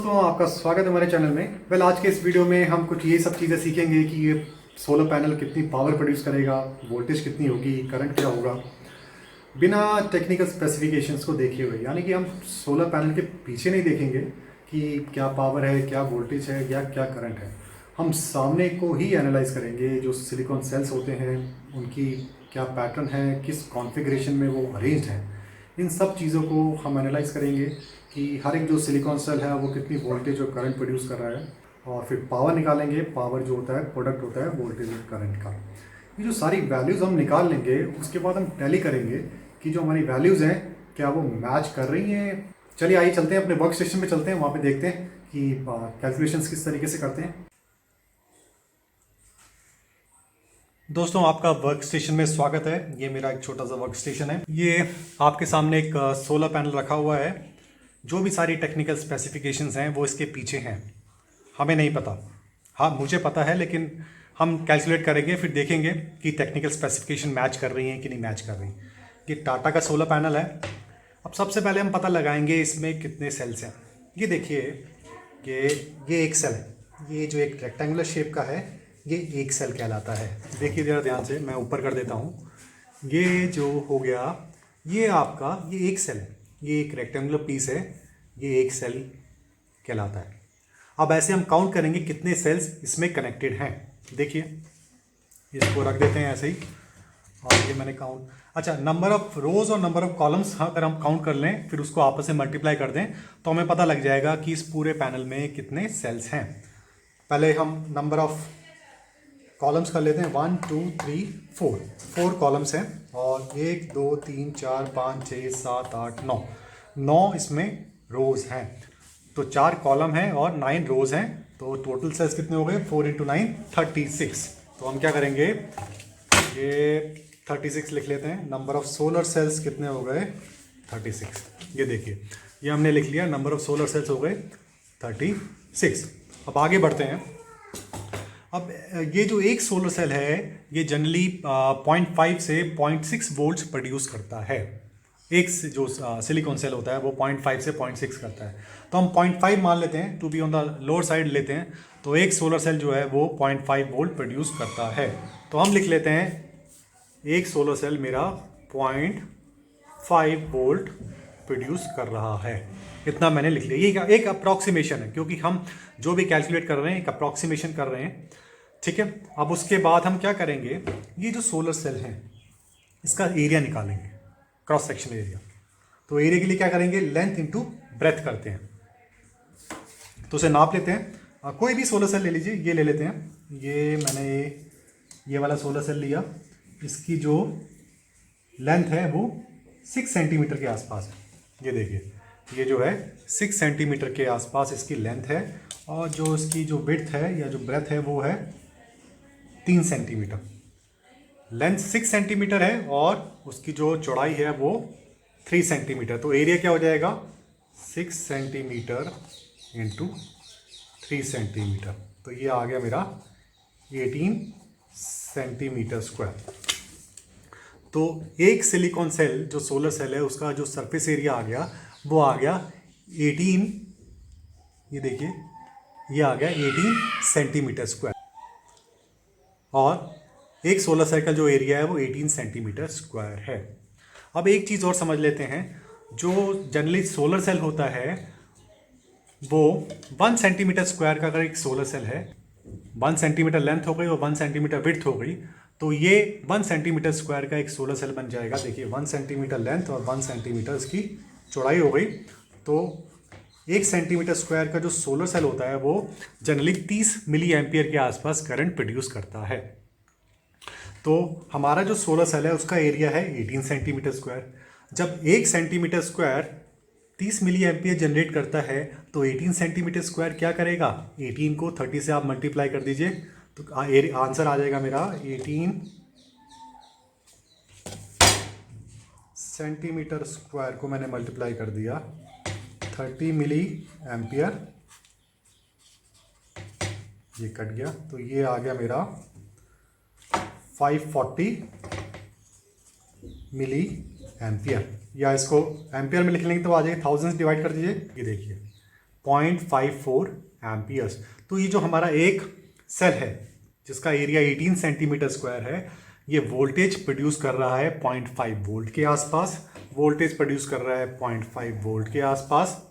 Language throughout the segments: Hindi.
दोस्तों, आपका स्वागत है हमारे चैनल में। आज के इस वीडियो में हम कुछ ये सब चीज़ें सीखेंगे कि ये सोलर पैनल कितनी पावर प्रोड्यूस करेगा, वोल्टेज कितनी होगी, करंट क्या होगा, बिना टेक्निकल स्पेसिफिकेशंस को देखे हुए। यानी कि हम सोलर पैनल के पीछे नहीं देखेंगे कि क्या पावर है, क्या वोल्टेज है या क्या करंट है। हम सामने को ही एनालाइज करेंगे। जो सिलिकॉन सेल्स होते हैं उनकी क्या पैटर्न है, किस कॉन्फ़िगरेशन में वो अरेंज्ड हैं, इन सब चीज़ों को हम एनालाइज करेंगे कि हर एक जो सिलिकॉन सेल है वो कितनी वोल्टेज और करंट प्रोड्यूस कर रहा है, और फिर पावर निकालेंगे। पावर जो होता है प्रोडक्ट होता है वोल्टेज और करंट का। ये जो सारी वैल्यूज़ हम निकाल लेंगे, उसके बाद हम टैली करेंगे कि जो हमारी वैल्यूज़ हैं क्या वो मैच कर रही हैं। चलिए आइए चलते हैं अपने वर्क स्टेशन में, चलते हैं वहाँ पे देखते हैं कि कैलकुलेशंस किस तरीके से करते हैं। दोस्तों, आपका वर्क स्टेशन में स्वागत है। ये मेरा एक छोटा सा वर्क स्टेशन है। ये आपके सामने एक सोलर पैनल रखा हुआ है। जो भी सारी टेक्निकल स्पेसिफिकेशंस हैं वो इसके पीछे हैं। हमें नहीं पता, हाँ मुझे पता है, लेकिन हम कैलकुलेट करेंगे, फिर देखेंगे कि टेक्निकल स्पेसिफिकेशन मैच कर रही हैं कि नहीं मैच कर रही। ये टाटा का सोलर पैनल है। अब सबसे पहले हम पता लगाएंगे इसमें कितने सेल्स हैं। ये देखिए कि ये एक सेल है। ये जो एक रेक्टेंगुलर शेप का है ये एक सेल कहलाता है। देखिए ज़रा ध्यान से, मैं ऊपर कर देता हूँ। ये जो हो गया ये आपका ये एक सेल है, ये एक रेक्टेंगुलर पीस है, ये एक सेल कहलाता है। अब ऐसे हम काउंट करेंगे कितने सेल्स इसमें कनेक्टेड हैं। देखिए इसको रख देते हैं ऐसे ही, और ये मैंने काउंट, अच्छा नंबर ऑफ रोज और नंबर ऑफ कॉलम्स अगर हम काउंट कर लें, फिर उसको आपस में मल्टीप्लाई कर दें, तो हमें पता लग जाएगा कि इस पूरे पैनल में कितने सेल्स हैं। पहले हम नंबर ऑफ कॉलम्स कर लेते हैं। 1 2 3 4 कॉलम्स हैं, और 1 2 3 4 5 6 7 8 9 इसमें रोज़ हैं। तो 4 कॉलम हैं और 9 रोज़ हैं। तो टोटल सेल्स कितने हो गए? 4 × 9 36। तो हम क्या करेंगे, ये 36 लिख लेते हैं। नंबर ऑफ सोलर सेल्स कितने हो गए? 36। ये देखिए, ये हमने लिख लिया, नंबर ऑफ सोलर सेल्स हो गए 36। अब आगे बढ़ते हैं। अब ये जो एक सोलर सेल है ये जनरली 0.5 से 0.6 वोल्ट्स प्रोड्यूस करता है। एक जो सिलिकॉन सेल होता है वो 0.5 से 0.6 करता है। तो हम 0.5 मान लेते हैं, to be on the lower side लेते हैं। तो एक सोलर सेल जो है वो 0.5 वोल्ट प्रोड्यूस करता है। तो हम लिख लेते हैं एक सोलर सेल मेरा 0.5 वोल्ट प्रोड्यूस कर रहा है। इतना मैंने लिख लिया। ये एक अप्रॉक्सीमेशन है, क्योंकि हम जो भी कैलकुलेट कर रहे हैं एक अप्रॉक्सीमेशन कर रहे हैं, ठीक है। अब उसके बाद हम क्या करेंगे, ये जो सोलर सेल है इसका एरिया निकालेंगे, क्रॉस सेक्शन एरिया। तो एरिया के लिए क्या करेंगे, लेंथ इंटू ब्रेथ करते हैं। तो उसे नाप लेते हैं। कोई भी सोलर सेल ले लीजिए, ये ले लेते हैं। ये मैंने ये वाला सोलर सेल लिया। इसकी जो लेंथ है वो 6 सेंटीमीटर के आसपास है। ये देखिए, ये जो है 6 सेंटीमीटर के आसपास इसकी लेंथ है, और जो इसकी जो विड्थ है या जो ब्रेथ है वो है 3 सेंटीमीटर। लेंथ 6 सेंटीमीटर है और उसकी जो चौड़ाई है वो 3 सेंटीमीटर। तो एरिया क्या हो जाएगा, 6 सेंटीमीटर इंटू 3 सेंटीमीटर। तो ये आ गया मेरा 18 सेंटीमीटर स्क्वायर। तो एक सिलिकॉन सेल जो सोलर सेल है उसका जो सरफेस एरिया आ गया वो आ गया 18, ये देखिए ये आ गया 18 सेंटीमीटर स्क्वायर। और एक सोलर सेल का जो एरिया है वो 18 सेंटीमीटर स्क्वायर है। अब एक चीज़ और समझ लेते हैं। जो जनरली सोलर सेल होता है वो 1 सेंटीमीटर स्क्वायर का, अगर एक सोलर सेल है 1 सेंटीमीटर लेंथ हो गई और 1 सेंटीमीटर विड्थ हो गई, तो ये 1 सेंटीमीटर स्क्वायर का एक सोलर सेल बन जाएगा। देखिए 1 सेंटीमीटर लेंथ और 1 सेंटीमीटर इसकी चौड़ाई हो गई। तो 1 सेंटीमीटर स्क्वायर का जो सोलर सेल होता है वो जनरली 30 मिली एम्पियर के आसपास करंट प्रोड्यूस करता है। तो हमारा जो सोलर सेल है उसका एरिया है 18 सेंटीमीटर स्क्वायर। जब 1 centimetre square 30 milliampere generate करता है तो 18 सेंटीमीटर स्क्वायर क्या करेगा, 18 को 30 से आप मल्टीप्लाई कर दीजिए तो आंसर आ जाएगा मेरा 18 सेंटीमीटर स्क्वायर को मैंने मल्टीप्लाई कर दिया 30 मिली एम्पियर, ये कट गया तो ये आ गया मेरा 540 मिली एम्पियर। या इसको एम्पियर में लिख लेंगे तो आ जाएगा, थाउजेंड्स डिवाइड कर दीजिए। ये देखिए 0.54 एम्पियर्स। तो ये जो हमारा एक सेल है जिसका एरिया 18 सेंटीमीटर स्क्वायर है, ये वोल्टेज प्रोड्यूस कर रहा है 0.5 वोल्ट के आसपास, वोल्टेज प्रोड्यूस कर रहा है 0.5 वोल्ट के आसपास।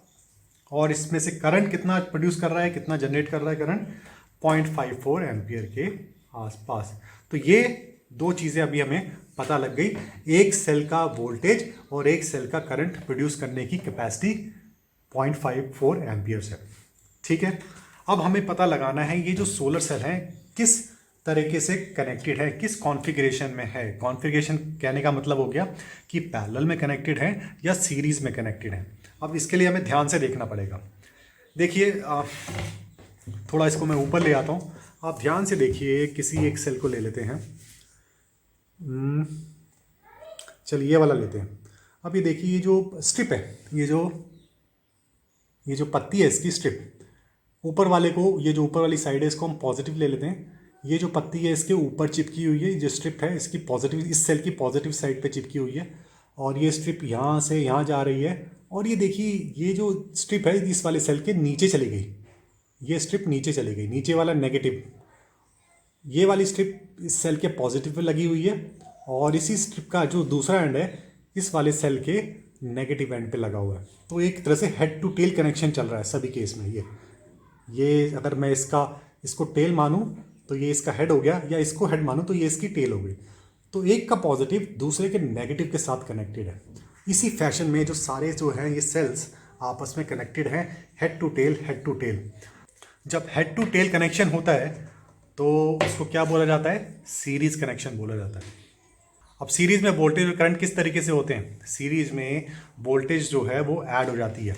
और इसमें से करंट कितना प्रोड्यूस कर रहा है, कितना जनरेट कर रहा है करंट, 0.54 एम्पियर के आसपास। तो ये दो चीज़ें अभी हमें पता लग गई, एक सेल का वोल्टेज और एक सेल का करंट प्रोड्यूस करने की कैपेसिटी 0.54 एम्पियर्स है। ठीक है, अब हमें पता लगाना है ये जो सोलर सेल है किस तरीके से कनेक्टेड है, किस कॉन्फ़िगरेशन में है। कॉन्फ़िगरेशन कहने का मतलब हो गया कि पैरेलल में कनेक्टेड है या सीरीज़ में कनेक्टेड है। अब इसके लिए हमें ध्यान से देखना पड़ेगा। देखिए थोड़ा इसको मैं ऊपर ले आता हूँ, आप ध्यान से देखिए। किसी एक सेल को ले लेते हैं, चलिए ये वाला लेते हैं। अब ये देखिए ये जो स्ट्रिप है, ये जो पत्ती है इसकी स्ट्रिप, ऊपर वाले को, ये जो ऊपर वाली साइड है इसको हम पॉजिटिव ले लेते हैं। ये जो पत्ती है इसके ऊपर चिपकी हुई है, जो स्ट्रिप है इसकी पॉजिटिव, इस सेल की पॉजिटिव साइड पे चिपकी हुई है, और ये स्ट्रिप यहाँ से यहाँ जा रही है। और ये देखिए ये जो स्ट्रिप है इस वाले सेल के नीचे चली गई, ये स्ट्रिप नीचे चली गई, नीचे वाला नेगेटिव, ये वाली स्ट्रिप इस सेल के पॉजिटिव पे लगी हुई है, और इसी स्ट्रिप का जो दूसरा एंड है इस वाले सेल के नेगेटिव एंड पे लगा हुआ है। तो एक तरह से हेड टू टेल कनेक्शन चल रहा है सभी केस में। ये अगर मैं इसको टेल मानूं तो ये इसका हेड हो गया, या इसको हेड मानूं तो ये इसकी टेल हो गई। तो एक का पॉजिटिव दूसरे के नेगेटिव के साथ कनेक्टेड है। इसी फैशन में जो सारे जो हैं ये सेल्स आपस में कनेक्टेड हैं, head to tail, head to tail. जब हेड टू टेल कनेक्शन होता है तो उसको क्या बोला जाता है, सीरीज़ कनेक्शन बोला जाता है। अब सीरीज़ में वोल्टेज और करंट किस तरीके से होते हैं, सीरीज़ में वोल्टेज जो है वो ऐड हो जाती है।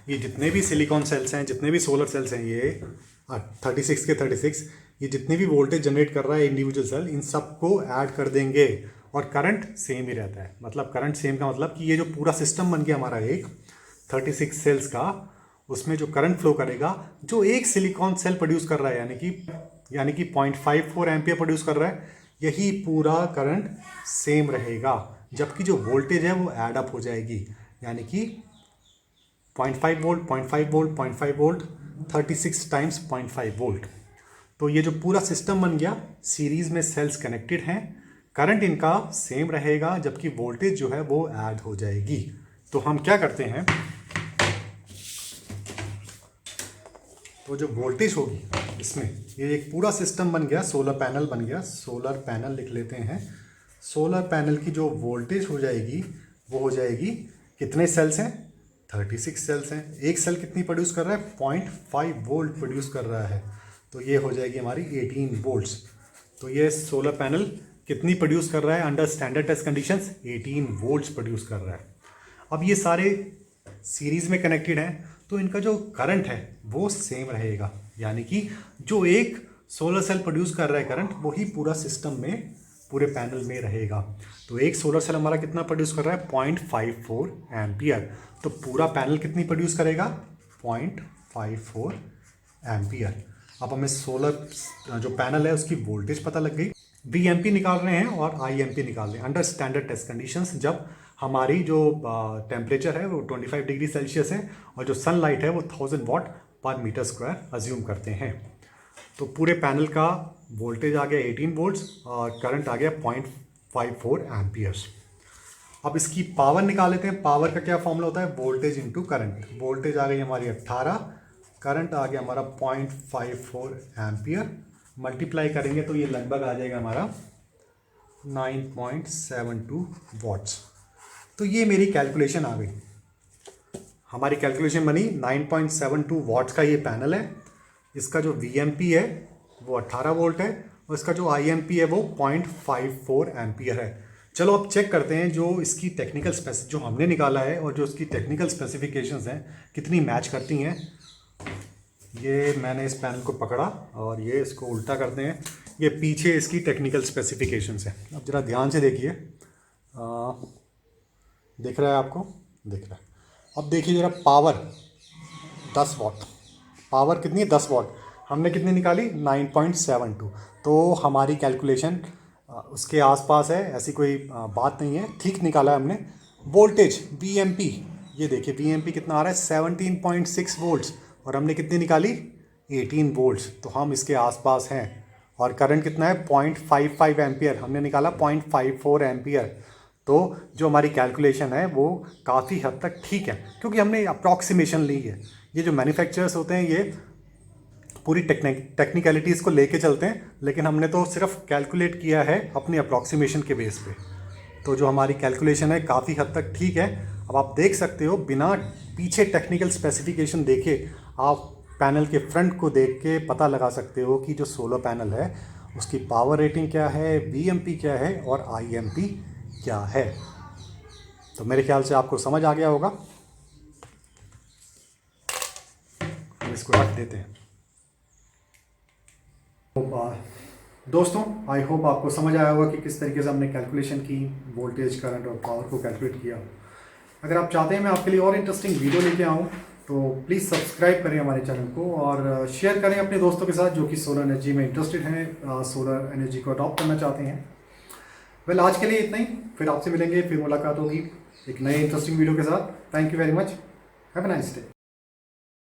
ये जितने भी सिलिकॉन सेल्स हैं, जितने भी सोलर सेल्स हैं, ये 36 के 36, ये जितने भी वोल्टेज जनरेट कर रहा है इंडिविजुअल सेल, इन सबको ऐड कर देंगे और करंट सेम ही रहता है। मतलब करंट सेम का मतलब कि ये जो पूरा सिस्टम बन गया हमारा एक 36 सेल्स का, उसमें जो करंट फ्लो करेगा, जो एक सिलिकॉन सेल प्रोड्यूस कर रहा है यानी कि 0.54 एम्पियर प्रोड्यूस कर रहा है, यही पूरा करंट सेम रहेगा। जबकि जो वोल्टेज है वो ऐड अप हो जाएगी, यानी कि 0.5 volt, 0.5 volt, 0.5 volt, 36 times 0.5 volt. तो ये जो पूरा सिस्टम बन गया, सीरीज़ में सेल्स कनेक्टेड हैं, करंट इनका सेम रहेगा, जबकि वोल्टेज जो है वो ऐड हो जाएगी। तो हम क्या करते हैं, तो जो वोल्टेज होगी इसमें, ये एक पूरा सिस्टम बन गया, सोलर पैनल बन गया, सोलर पैनल लिख लेते हैं। सोलर पैनल की जो वोल्टेज हो जाएगी वो हो जाएगी, कितने सेल्स हैं, 36 सेल्स हैं। एक सेल कितनी प्रोड्यूस कर रहा है, 0.5 वोल्ट प्रोड्यूस कर रहा है, तो ये हो जाएगी हमारी 18 वोल्ट्स। तो ये सोलर पैनल कितनी प्रोड्यूस कर रहा है under standard test conditions, 18 volts produce कर रहा है। अब ये सारे सीरीज़ में कनेक्टेड हैं, तो इनका जो करंट है वो सेम रहेगा, यानी कि जो एक सोलर सेल प्रोड्यूस कर रहा है करंट, वही पूरा सिस्टम में, पूरे पैनल में रहेगा। तो एक सोलर सेल हमारा कितना प्रोड्यूस कर रहा है, 0.54 एम्पियर। तो पूरा पैनल कितनी प्रोड्यूस करेगा, 0.54 एम्पियर। अब हमें सोलर जो पैनल है उसकी वोल्टेज पता लग गई, VMP निकाल रहे हैं और IMP निकाल रहे हैं अंडर स्टैंडर्ड टेस्ट कंडीशंस, जब हमारी जो टेम्परेचर है वो 25 डिग्री सेल्सियस है और जो सनलाइट है वो 1000 वाट पर मीटर स्क्वायर अज्यूम करते हैं। तो पूरे पैनल का वोल्टेज आ गया 18 वोल्ट्स और करंट आ गया 0.54 एम्पियर्स। अब इसकी पावर निकाल लेते हैं। पावर का क्या फॉर्मूला होता है, वोल्टेज इंटू करंट। वोल्टेज आ गई हमारी 18, करंट आ गया हमारा 0.54 एम्पियर, मल्टीप्लाई करेंगे तो ये लगभग आ जाएगा हमारा 9.72 वाट्स। तो ये मेरी कैलकुलेशन आ गई, हमारी कैलकुलेशन बनी 9.72 वाट्स का ये पैनल है। इसका जो VMP है वो 18 वोल्ट है और इसका जो IMP है वो 0.54 एम्पियर है। चलो अब चेक करते हैं जो इसकी टेक्निकल जो हमने निकाला है और जो इसकी टेक्निकल स्पेसिफिकेशंस हैं कितनी मैच करती हैं। ये मैंने इस पैनल को पकड़ा और ये इसको उल्टा करते हैं, ये पीछे इसकी टेक्निकल स्पेसिफिकेशंस हैं। अब ज़रा ध्यान से देखिए, दिख रहा है आपको, दिख रहा है। अब देखिए ज़रा, पावर 10 वाट, पावर कितनी है, 10 वाट। हमने कितनी निकाली, 9.72। तो हमारी कैलकुलेशन उसके आसपास है, ऐसी कोई बात नहीं है, ठीक निकाला है हमने। वोल्टेज VMP, ये देखिए VMP कितना आ रहा है, 17.6 वोल्ट्स, और हमने कितनी निकाली 18 वोल्ट्स, तो हम इसके आसपास हैं। और करंट कितना है 0.55 एम्पियर, हमने निकाला 0.54 एम्पियर। तो जो हमारी कैलकुलेशन है वो काफ़ी हद तक ठीक है, क्योंकि हमने अप्रॉक्सीमेशन ली है। ये जो मैन्युफैक्चरर्स होते हैं ये पूरी टेक्निकलिटीज़ को लेके चलते हैं, लेकिन हमने तो सिर्फ कैलकुलेट किया है अपनी अप्रॉक्सीमेशन के बेस पे। तो जो हमारी कैलकुलेशन है काफ़ी हद तक ठीक है। अब आप देख सकते हो, बिना पीछे टेक्निकल स्पेसिफिकेशन देखे आप पैनल के फ्रंट को देख के पता लगा सकते हो कि जो सोलर पैनल है उसकी पावर रेटिंग क्या है, वीएमपी क्या है और आईएमपी क्या है। तो मेरे ख्याल से आपको समझ आ गया होगा। हम इसको रख देते हैं। दोस्तों, आई होप आपको समझ आया होगा कि किस तरीके से हमने कैलकुलेशन की, वोल्टेज, करंट और पावर को कैलकुलेट किया। अगर आप चाहते हैं मैं आपके लिए और इंटरेस्टिंग वीडियो लेके आऊँ तो प्लीज़ सब्सक्राइब करें हमारे चैनल को और शेयर करें अपने दोस्तों के साथ जो कि सोलर एनर्जी में इंटरेस्टेड हैं, सोलर एनर्जी को अडॉप्ट करना चाहते हैं। वेल, आज के लिए इतना ही। फिर आपसे मिलेंगे, फिर मुलाकात होगी एक नए इंटरेस्टिंग वीडियो के साथ। Thank you very much. Have a nice day.